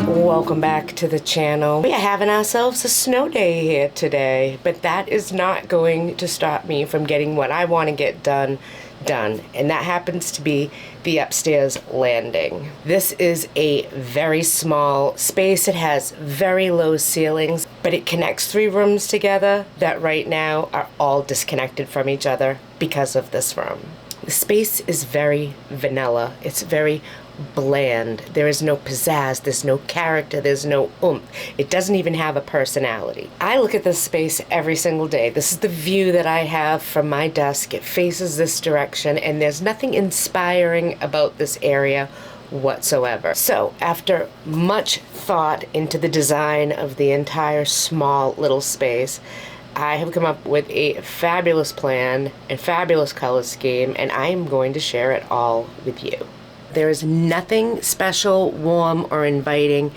Welcome back to the channel. We are having ourselves a snow day here today, but that is not going to stop me from getting what I want to get done, and that happens to be the upstairs landing. This is a very small space. It has very low ceilings, but it connects 3 rooms together that right now are all disconnected from each other because of this room. The space is very vanilla. It's very bland. There is no pizzazz, there's no character, there's no oomph. It doesn't even have a personality. I look at this space every single day. This is the view that I have from my desk. It faces this direction, and there's nothing inspiring about this area whatsoever. So after much thought into the design of the entire small little space, I have come up with a fabulous plan and fabulous color scheme, and I am going to share it all with you. There is nothing special, warm, or inviting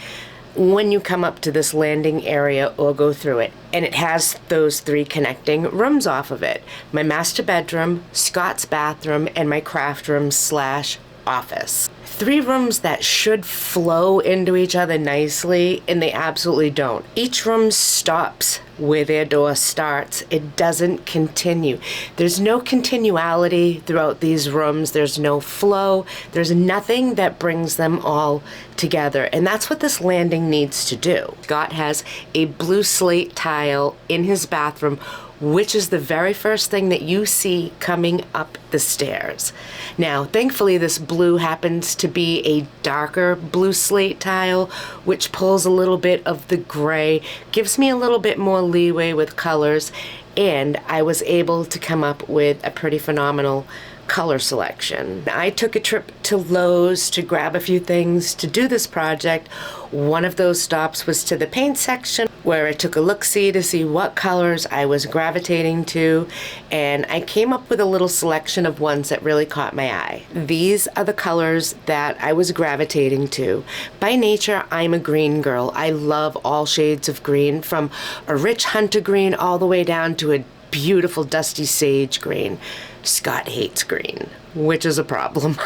when you come up to this landing area or go through it. And it has those 3 connecting rooms off of it. My master bedroom, Scott's bathroom, and my craft room / office. 3 rooms that should flow into each other nicely, and they absolutely don't. Each room stops where their door starts. It doesn't continue. There's no continuality throughout these rooms. There's no flow. There's nothing that brings them all together. And that's what this landing needs to do. Scott has a blue slate tile in his bathroom, which is the very first thing that you see coming up the stairs. Now, thankfully, this blue happens to be a darker blue slate tile, which pulls a little bit of the gray, gives me a little bit more leeway with colors, and I was able to come up with a pretty phenomenal color selection. I took a trip to Lowe's to grab a few things to do this project. One of those stops was to the paint section, where I took a look-see to see what colors I was gravitating to, and I came up with a little selection of ones that really caught my eye. These are the colors that I was gravitating to. By nature, I'm a green girl. I love all shades of green, from a rich hunter green all the way down to a beautiful dusty sage green. Scott hates green, which is a problem.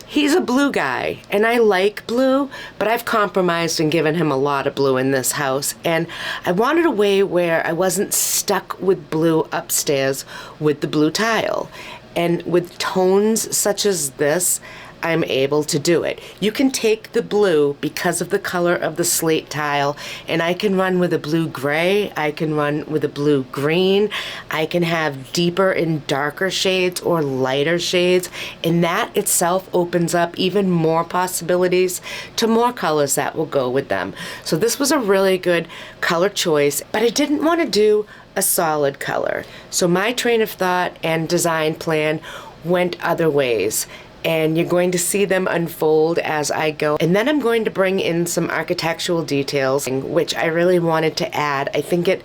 He's a blue guy, and I like blue, but I've compromised and given him a lot of blue in this house, and I wanted a way where I wasn't stuck with blue upstairs with the blue tile. And with tones such as this, I'm able to do it. You can take the blue because of the color of the slate tile, and I can run with a blue gray, I can run with a blue green, I can have deeper and darker shades or lighter shades, and that itself opens up even more possibilities to more colors that will go with them. So this was a really good color choice, but I didn't want to do a solid color. So my train of thought and design plan went other ways, and you're going to see them unfold as I go. And then I'm going to bring in some architectural details, which I really wanted to add. I think it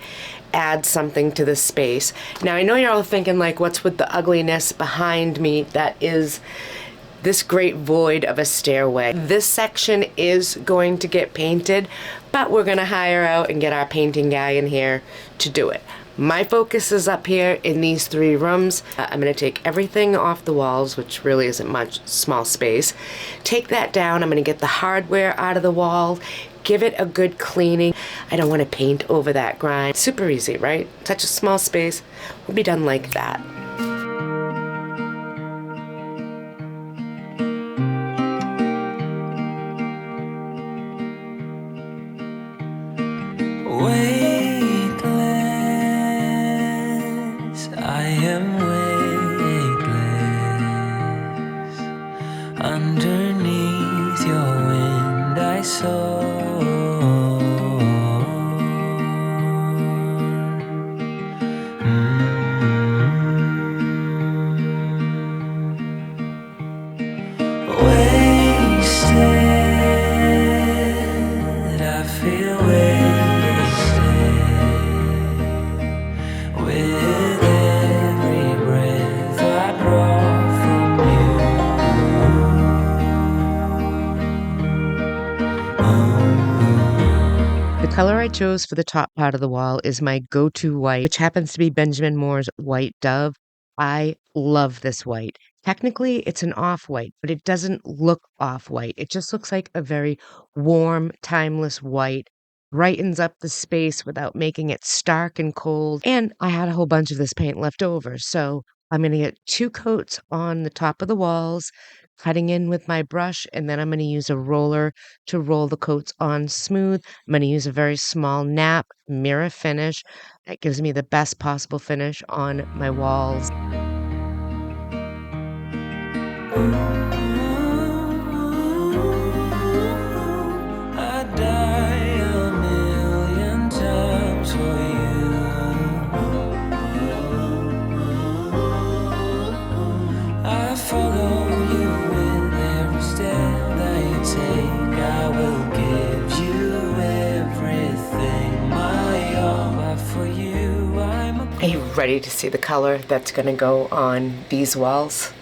adds something to the space. Now, I know you're all thinking, like, what's with the ugliness behind me that is this great void of a stairway? This section is going to get painted, but we're gonna hire out and get our painting guy in here to do it. My focus is up here in these 3 rooms. I'm going to take everything off the walls, which really isn't much, small space. Take that down. I'm going to get the hardware out of the wall, give it a good cleaning. I don't want to paint over that grime. Super easy, right? Such a small space. We'll be done like that. Underneath your wind I soar. Wasted, I feel wasted. With every breath I draw from you. color I chose for the top part of the wall is my go-to white, which happens to be Benjamin Moore's White Dove. I love this white. Technically, it's an off-white, but it doesn't look off-white. It just looks like a very warm, timeless white. Brightens up the space without making it stark and cold. And I had a whole bunch of this paint left over, so I'm going to get 2 coats on the top of the walls, cutting in with my brush, and then I'm going to use a roller to roll the coats on smooth. I'm going to use a very small nap mirror finish. That gives me the best possible finish on my walls. I'd die a million times for you. I follow you with every step that you take. I will give you everything, my all. But for you, I'm a Are you ready to see the color that's going to go on these walls?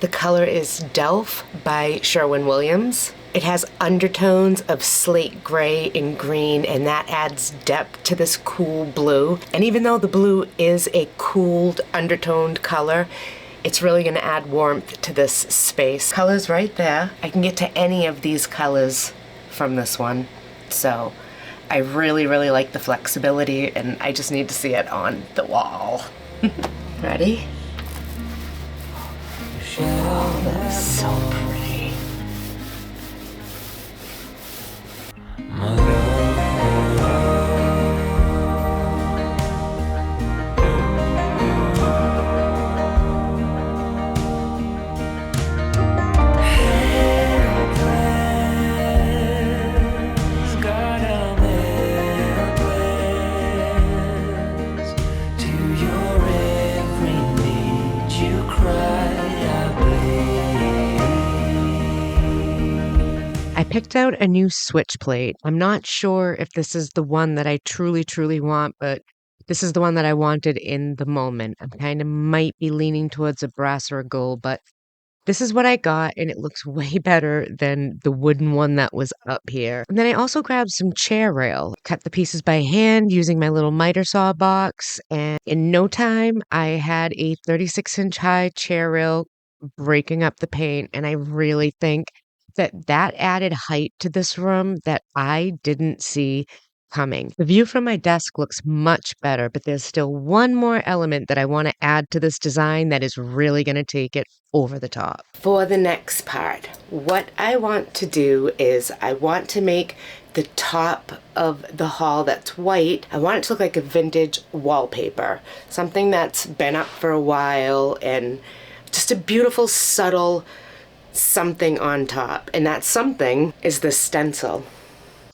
The color is Delph by Sherwin-Williams. It has undertones of slate gray and green, and that adds depth to this cool blue. And even though the blue is a cooled, undertoned color, it's really going to add warmth to this space. Color's right there. I can get to any of these colors from this one. So I really, really like the flexibility, and I just need to see it on the wall. Ready? Oh, that's so pretty. my love. Helpless, God, I'm helpless. To your every need you cry, I bleed. I picked out a new switch plate. I'm not sure if this is the one that I truly, truly want, but this is the one that I wanted in the moment. I kind of might be leaning towards a brass or a gold, but this is what I got, and it looks way better than the wooden one that was up here. And then I also grabbed some chair rail, cut the pieces by hand using my little miter saw box, and in no time, I had a 36-inch high chair rail breaking up the paint, and I really think that added height to this room that I didn't see coming. The view from my desk looks much better, but there's still one more element that I want to add to this design that is really going to take it over the top. For the next part, what I want to do is I want to make the top of the hall that's white, I want it to look like a vintage wallpaper, something that's been up for a while, and just a beautiful, subtle something on top. And that something is the stencil.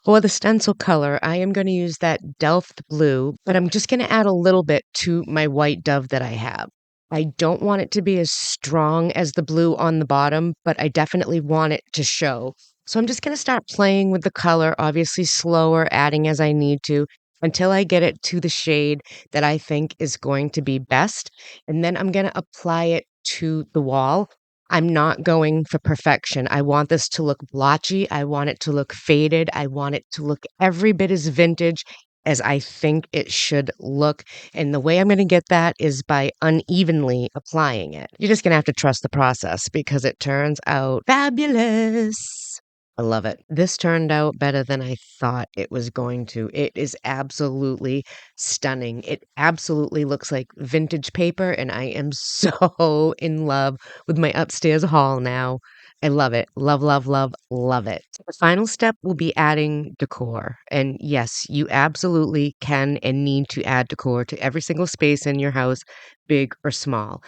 For the stencil color, I am going to use that Delft blue, but I'm just going to add a little bit to my white dove that I have. I don't want it to be as strong as the blue on the bottom, but I definitely want it to show. So I'm just going to start playing with the color, obviously slower, adding as I need to, until I get it to the shade that I think is going to be best. And then I'm going to apply it to the wall. I'm not going for perfection. I want this to look blotchy. I want it to look faded. I want it to look every bit as vintage as I think it should look. And the way I'm going to get that is by unevenly applying it. You're just going to have to trust the process because it turns out fabulous. I love it. This turned out better than I thought it was going to. It is absolutely stunning. It absolutely looks like vintage paper, and I am so in love with my upstairs hall now. I love it. Love, love, love, love it. The final step will be adding decor. And yes, you absolutely can and need to add decor to every single space in your house, big or small.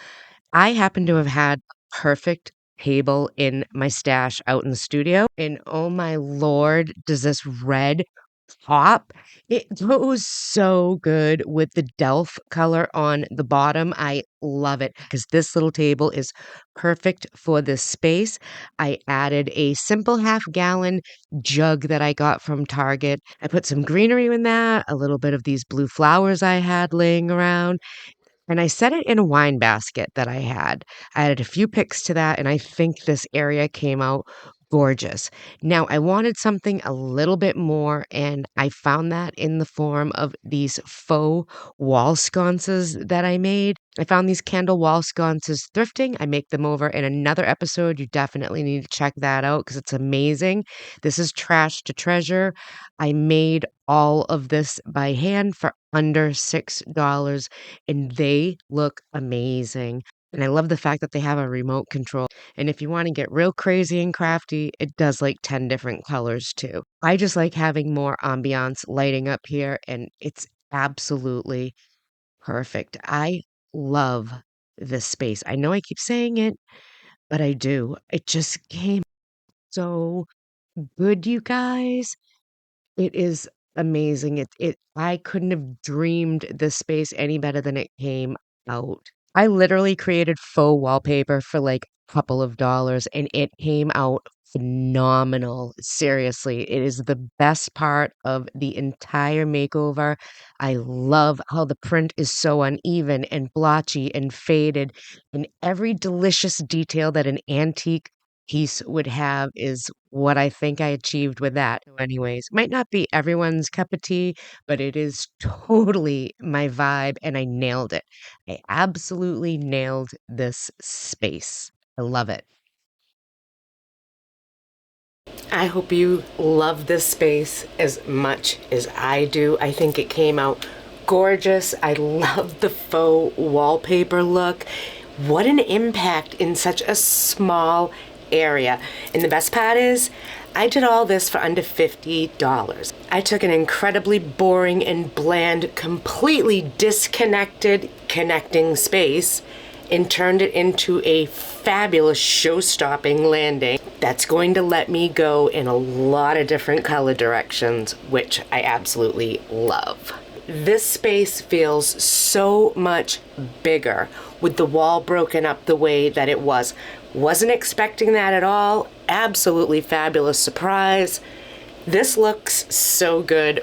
I happen to have had a perfect table in my stash out in the studio, and oh my lord, does this red pop? It goes so good with the Delph color on the bottom. I love it because this little table is perfect for this space. I added a simple half-gallon jug that I got from Target. I put some greenery in that, a little bit of these blue flowers I had laying around, and I set it in a wine basket that I had. I added a few picks to that, and I think this area came out gorgeous. Now, I wanted something a little bit more, and I found that in the form of these faux wall sconces that I made. I found these candle wall sconces thrifting. I make them over in another episode. You definitely need to check that out because it's amazing. This is trash to treasure. I made all of this by hand for under $6, and they look amazing. And I love the fact that they have a remote control. And if you want to get real crazy and crafty, it does like 10 different colors too. I just like having more ambiance lighting up here, and it's absolutely perfect. I love this space. I know I keep saying it, but I do. It just came so good, you guys. It is amazing. It I couldn't have dreamed this space any better than it came out. I literally created faux wallpaper for like a couple of dollars and it came out phenomenal. Seriously, it is the best part of the entire makeover. I love how the print is so uneven and blotchy and faded, and every delicious detail that an antique piece would have is what I think I achieved with that. Anyways, might not be everyone's cup of tea, but it is totally my vibe and I nailed it. I absolutely nailed this space. I love it. I hope you love this space as much as I do. I think it came out gorgeous. I love the faux wallpaper look. What an impact in such a small area. And the best part is, I did all this for under $50. I took an incredibly boring and bland, completely disconnected connecting space and turned it into a fabulous show-stopping landing that's going to let me go in a lot of different color directions, which I absolutely love. This space feels so much bigger with the wall broken up the way that it was. Wasn't expecting that at all. Absolutely fabulous surprise. This looks so good.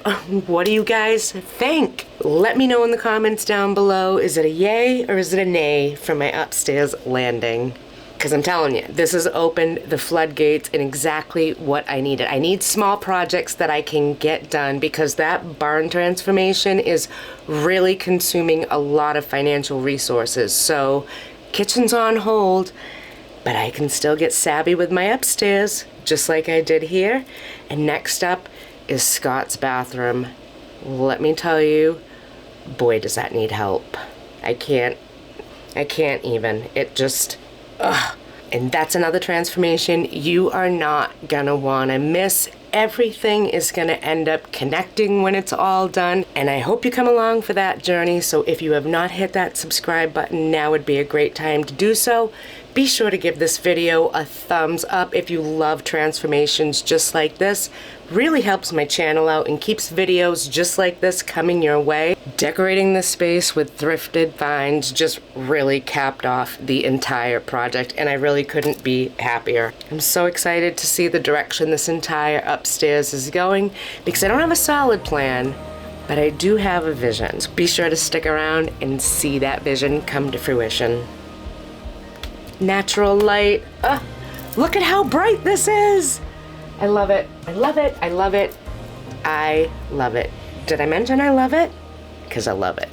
What do you guys think? Let me know in the comments down below. Is it a yay or is it a nay for my upstairs landing? Because I'm telling you, this has opened the floodgates in exactly what I needed. I need small projects that I can get done because that barn transformation is really consuming a lot of financial resources. So kitchen's on hold, but I can still get savvy with my upstairs, just like I did here. And next up is Scott's bathroom. Let me tell you, boy, does that need help. I can't even. It just, ugh. And that's another transformation you are not gonna wanna miss. Everything is gonna end up connecting when it's all done. And I hope you come along for that journey. So if you have not hit that subscribe button, now would be a great time to do so. Be sure to give this video a thumbs up if you love transformations just like this. Really helps my channel out and keeps videos just like this coming your way. Decorating the space with thrifted finds just really capped off the entire project, and I really couldn't be happier. I'm so excited to see the direction this entire upstairs is going because I don't have a solid plan, but I do have a vision. So be sure to stick around and see that vision come to fruition. Natural light. Look at how bright this is. I love it. I love it. I love it. I love it. Did I mention I love it? Because I love it.